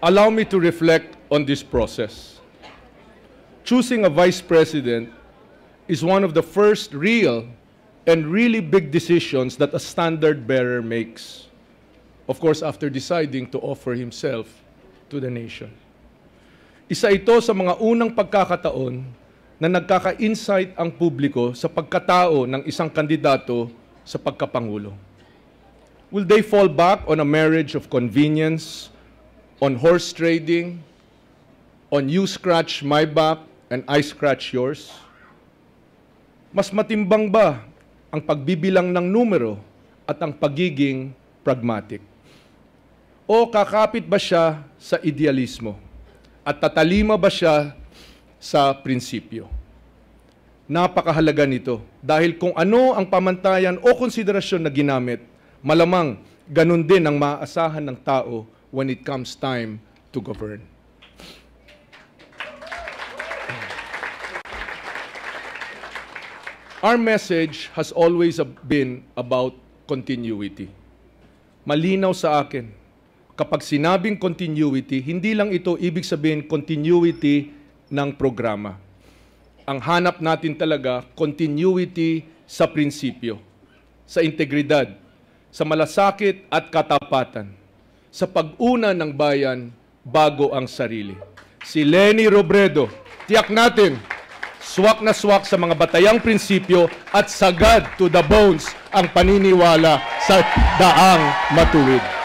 allow me to reflect on this process. Choosing a vice president is one of the first real and really big decisions that a standard bearer makes. Of course, after deciding to offer himself to the nation. Isa ito sa mga unang pagkakataon na nagkaka-insight ang publiko sa pagkatao ng isang kandidato sa pagkapangulo. Will they fall back on a marriage of convenience, on horse trading, on you scratch my back and I scratch yours? Mas matimbang ba ang pagbibilang ng numero at ang pagiging pragmatic? O kakapit ba siya sa idealismo? At tatalima ba siya sa prinsipyo? Napakahalaga nito dahil kung ano ang pamantayan o konsiderasyon na ginamit, malamang ganun din ang maaasahan ng tao when it comes time to govern. Our message has always been about continuity. Malinaw sa akin, kapag sinabing continuity, hindi lang ito ibig sabihin continuity ng programa. Ang hanap natin talaga, continuity sa prinsipyo, sa integridad, sa malasakit at katapatan, sa pag-una ng bayan bago ang sarili. Si Leni Robredo, tiyak natin, swak na swak sa mga batayang prinsipyo at sagad to the bones ang paniniwala sa daang matuwid.